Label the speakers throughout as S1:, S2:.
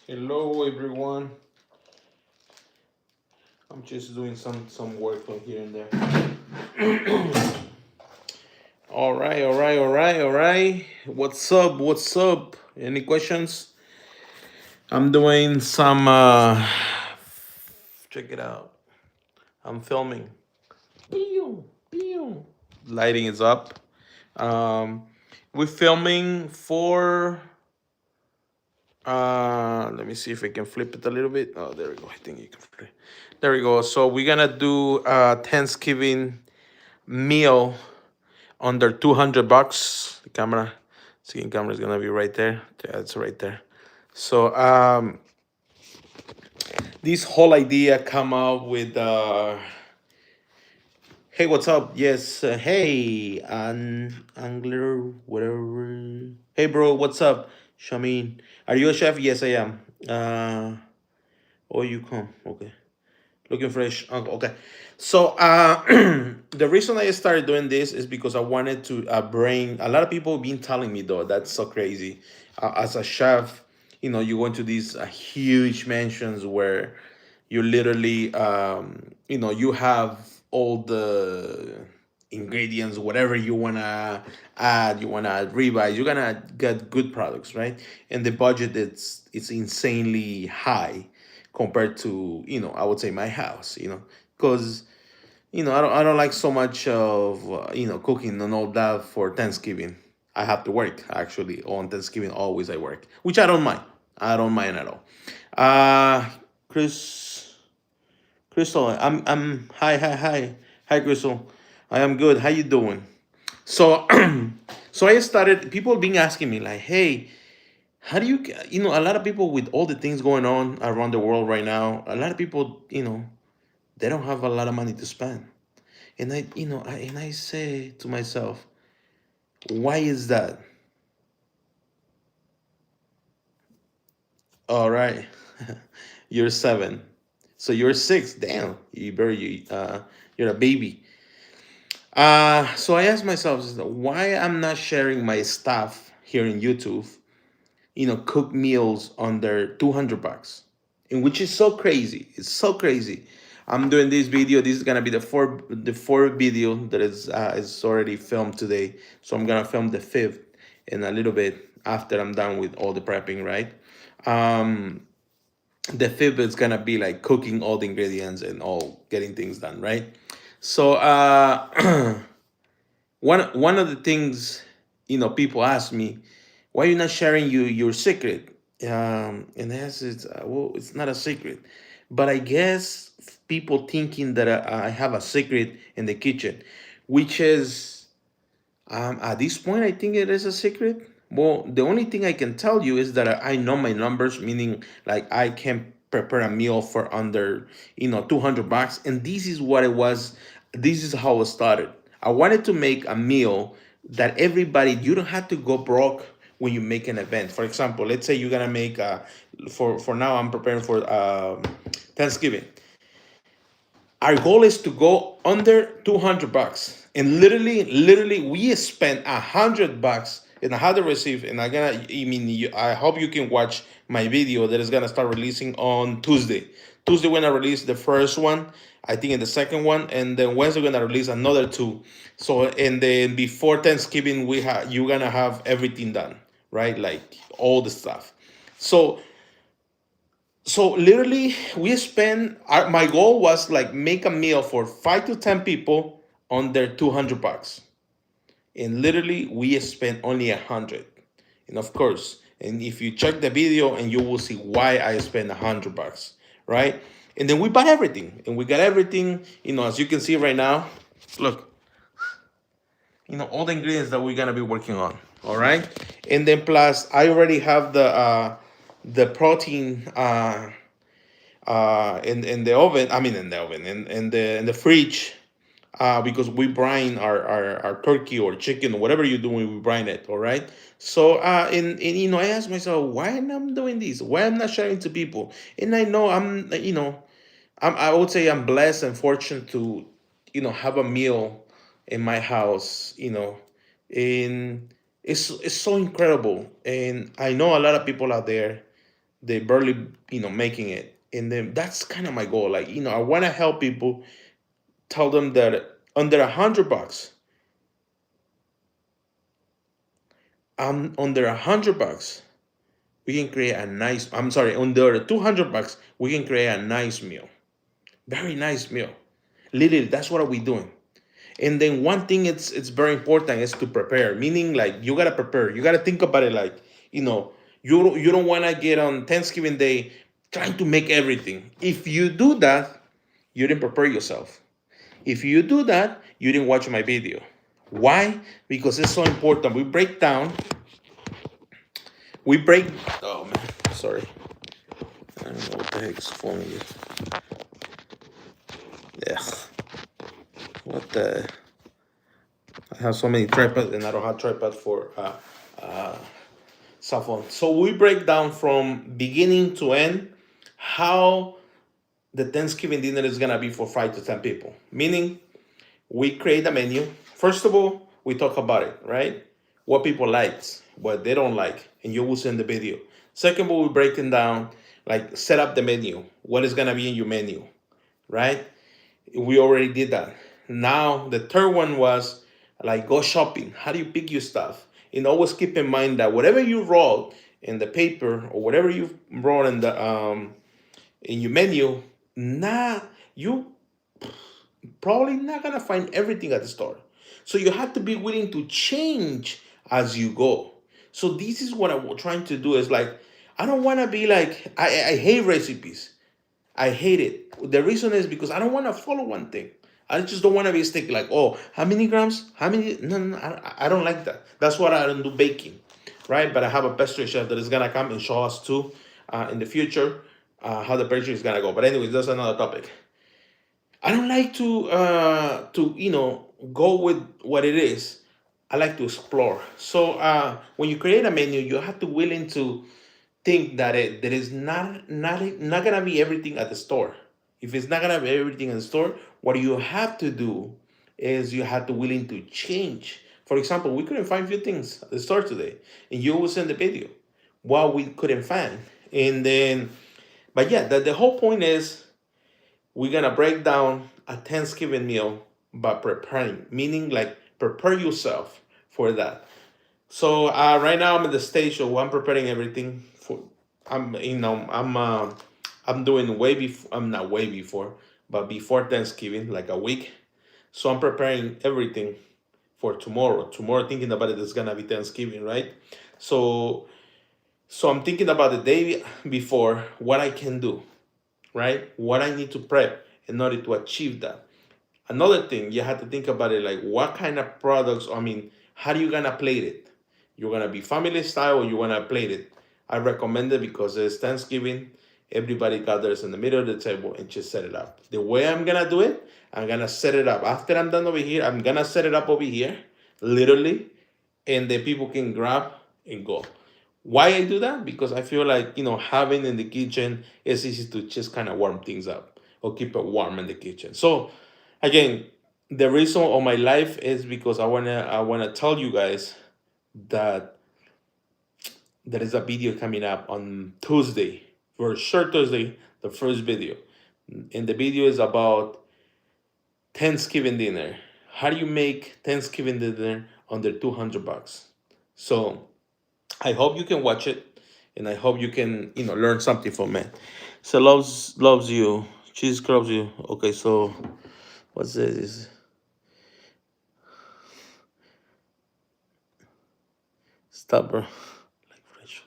S1: Hello everyone. I'm just doing some work from here and there. All right. What's up? What's up? Any questions? I'm doing some check it out. I'm filming. Pew, pew. Lighting is up. Um we're filming for let me see if I can flip it a little bit. Oh, there we go. I think you can flip. There we go. So we're gonna do Thanksgiving meal under $200. The camera, second camera is gonna be right there. Yeah, it's right there. So this whole idea come out with hey, what's up? Yes, hey, angler, whatever. Hey, bro, what's up? Shamin, are you a chef? Yes, I am. Oh, you come. Okay. Looking fresh. Okay. So the reason I started doing this is because I wanted to bring a lot of people been telling me though that's so crazy. As a chef, you go into these huge mansions where you literally you have all the ingredients, whatever you wanna add, you wanna add ribeye, you're gonna get good products, right? And the budget it's insanely high compared to I would say my house, because I don't like so much of cooking and all that for Thanksgiving. I have to work actually on Thanksgiving. Always I work, which I don't mind. I don't mind at all. Uh, Chris, Crystal, I'm hi Crystal. I am good. How you doing? So so I started. People been asking me like, hey, how do a lot of people with all the things going on around the world right now, a lot of people, they don't have a lot of money to spend. And I say to myself, why is that? All right, you're 7, so you're 6. Damn, you're a baby. So I asked myself, why I'm not sharing my stuff here in YouTube, cook meals under $200, and which is so crazy. It's so crazy. I'm doing this video. This is gonna be the fourth video that is already filmed today. So I'm gonna film the fifth in a little bit after I'm done with all the prepping, right? Um, the fifth is gonna be like cooking all the ingredients and all getting things done, right? So one of the things people ask me, why are you not sharing your secret? And I said, well, it's not a secret, but I guess people thinking that I have a secret in the kitchen, which is at this point I think it is a secret. Well, the only thing I can tell you is that I know my numbers, meaning like I can prepare a meal for under $200, and this is what it was. This is how it started. I wanted to make a meal that everybody, you don't have to go broke when you make an event. For example, let's say you're gonna make for now I'm preparing for Thanksgiving. Our goal is to go under $200, and literally we spent $100, and I had to receive. And I hope you can watch my video that is gonna start releasing on Tuesday. Tuesday when I release the first one, I think in the second one, and then Wednesday we're gonna release another two. So and then before Thanksgiving you're gonna have everything done, right? Like all the stuff. So literally we spend my goal was like make a meal for 5 to 10 people under $200. and literally we spent only 100. And of course, and if you check the video, and you will see why I spent $100, right? And then we bought everything, and we got everything. As you can see right now, look, all the ingredients that we're gonna be working on. All right, and then plus I already have the protein in the oven. I mean, in the oven, in the fridge, because we brine our turkey or chicken or whatever you're doing, we brine it. All right. So and I ask myself, why am I doing this? Why I'm not sharing to people? And I know I would say I'm blessed and fortunate to have a meal in my house. And it's so incredible. And I know a lot of people out there, they barely making it. And then that's kind of my goal. Like, I want to help people, tell them that under $100, under $100, we can create a nice. I'm sorry, under $200, we can create a nice meal, very nice meal. Literally, that's what are we doing. And then one thing it's very important is to prepare. Meaning, like, you gotta prepare. You gotta think about it. Like, you don't want to get on Thanksgiving Day trying to make everything. If you do that, you didn't prepare yourself. If you do that, you didn't watch my video. Why? Because it's so important. We break. Oh man, sorry. I don't know what the heck's phone is. Yeah. What the? I have so many tripods, and I don't have tripod for cell phone. So we break down from beginning to end how the Thanksgiving dinner is gonna be for 5 to 10 people. Meaning, we create a menu. First of all, we talk about it, right? What people like, what they don't like, and you will see in the video. Second of all, we break it down, like set up the menu. What is gonna be in your menu, right? We already did that. Now the third one was like go shopping. How do you pick your stuff? And always keep in mind that whatever you wrote in the paper or whatever you wrote in your menu, you probably not gonna find everything at the store. So you have to be willing to change as you go. So this is what I'm trying to do. Is like, I don't want to be like, I hate recipes. I hate it. The reason is because I don't want to follow one thing. I just don't want to be stick like, oh, how many grams? How many? No, no, no, I don't like that. That's why I don't do baking, right? But I have a pastry chef that is gonna come and show us too in the future how the pastry is gonna go. But anyways, that's another topic. I don't like to go with what it is. I like to explore. So when you create a menu, you have to willing to think that there is not gonna be everything at the store. If it's not gonna be everything in the store, what you have to do is you have to willing to change. For example, we couldn't find few things at the store today, and you will send the video what we couldn't find, and then, but yeah, the whole point is we're gonna break down a Thanksgiving meal by preparing, meaning like prepare yourself for that. So right now I'm at the stage of I'm preparing everything for. I'm doing way before. I'm not way before, but before Thanksgiving, like a week. So I'm preparing everything for tomorrow. Tomorrow, thinking about it, is gonna be Thanksgiving, right? So I'm thinking about the day before what I can do, right? What I need to prep in order to achieve that. Another thing, you have to think about it like what kind of products, I mean, how are you gonna plate it? You're gonna be family style or you wanna plate it? I recommend it because it's Thanksgiving. Everybody gathers in the middle of the table and just set it up. The way I'm gonna do it, I'm gonna set it up. After I'm done over here, I'm gonna set it up over here, literally, and the people can grab and go. Why I do that? Because I feel like having in the kitchen is easy to just kind of warm things up or keep it warm in the kitchen. So again, the reason of my life is because I wanna tell you guys that there is a video coming up on Tuesday, for sure Tuesday, the first video. And the video is about Thanksgiving dinner. How do you make Thanksgiving dinner under $200? So I hope you can watch it, and I hope you can learn something from it. So loves you. Cheese loves you. Okay, so what's this? Stop, bro. Like fresh.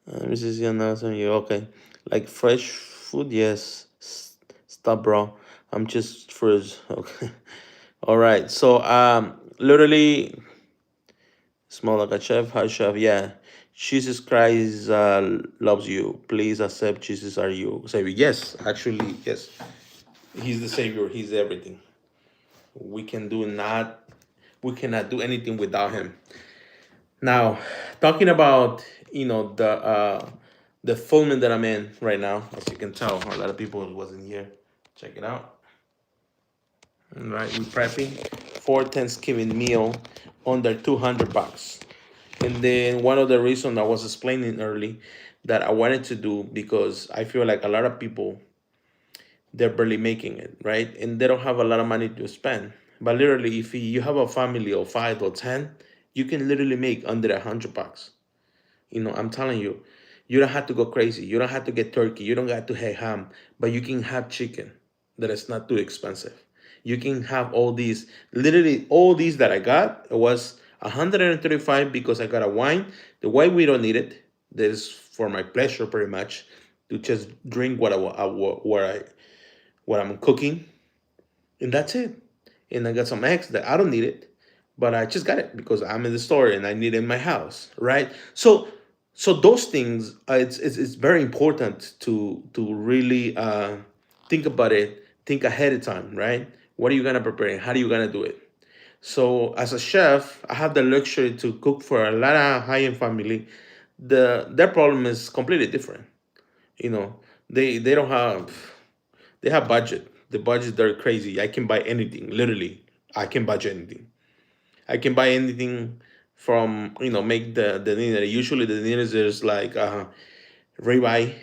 S1: This is your announcement. You okay? Like fresh food? Yes. Stop, bro. I'm just first. Okay. All right. So literally, small like a chef. Hi, chef. Yeah. Jesus Christ loves you. Please accept Jesus are you Savior. Yes, actually, yes. He's the Savior. He's everything. We can do not. We cannot do anything without him. Now, talking about the filming that I'm in right now, as you can tell, a lot of people wasn't here. Check it out. All right, we're prepping for Thanksgiving meal under $200. And then one of the reasons I was explaining early that I wanted to do because I feel like a lot of people they're barely making it, right? And they don't have a lot of money to spend. But literally, if you have a family of 5 or 10, you can literally make under $100. I'm telling you, you don't have to go crazy. You don't have to get turkey. You don't have to have ham, but you can have chicken that is not too expensive. You can have all these, literally all these that I got. It was 135 because I got a wine. The wine we don't need it. That is for my pleasure, pretty much, to just drink what I'm cooking, and that's it. And I got some eggs that I don't need it, but I just got it because I'm in the store and I need it in my house, right? So those things, it's very important to really think about it, think ahead of time, right? What are you gonna prepare? How are you gonna do it? So as a chef, I have the luxury to cook for a lot of high-end family. Their problem is completely different. You know, they don't have they have budget. The budget they're crazy. I can buy anything. Literally, I can budget anything. I can buy anything from make the dinner. Usually the dinners is like ribeye,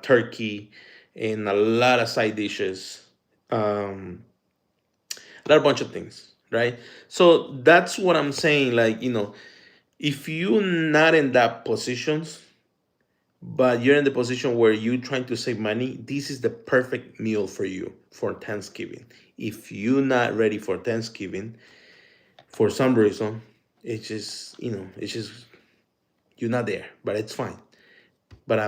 S1: turkey, and a lot of side dishes. Um, a lot of bunch of things, right? So that's what I'm saying. Like if you're not in that positions, but you're in the position where you're trying to save money, this is the perfect meal for you for Thanksgiving. If you're not ready for Thanksgiving for some reason, it's just you're not there, but it's fine. But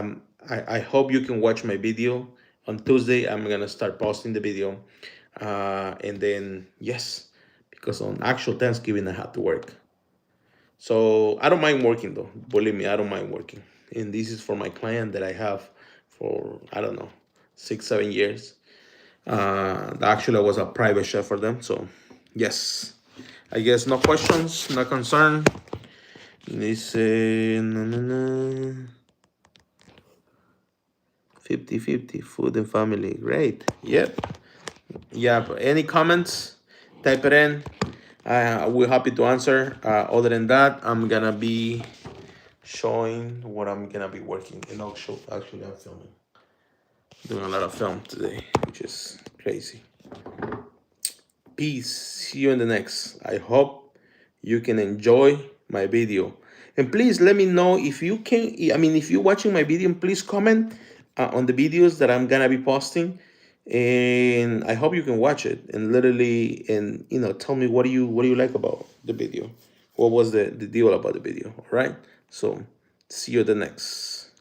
S1: I hope you can watch my video on Tuesday. I'm gonna start posting the video, and then yes, because on actual Thanksgiving I have to work. So I don't mind working though. Believe me, I don't mind working. And this is for my client that I have for I don't know 6 7 years. Actually, I was a private chef for them. So yes, I guess no questions, no concern. Dice no, no, no. 50-50 food and family. Great. Yep. Yeah. Any comments? Type it in. We're happy to answer. Other than that, I'm gonna be showing what I'm gonna be working. And actually, I'm filming. Doing a lot of film today, which is crazy. Peace. See you in the next. I hope you can enjoy my video. And please let me know if you can. I mean, if you're watching my video, please comment on the videos that I'm gonna be posting. And I hope you can watch it and literally tell me what do you like about the video. What was the deal about the video? All right. So see you at the next.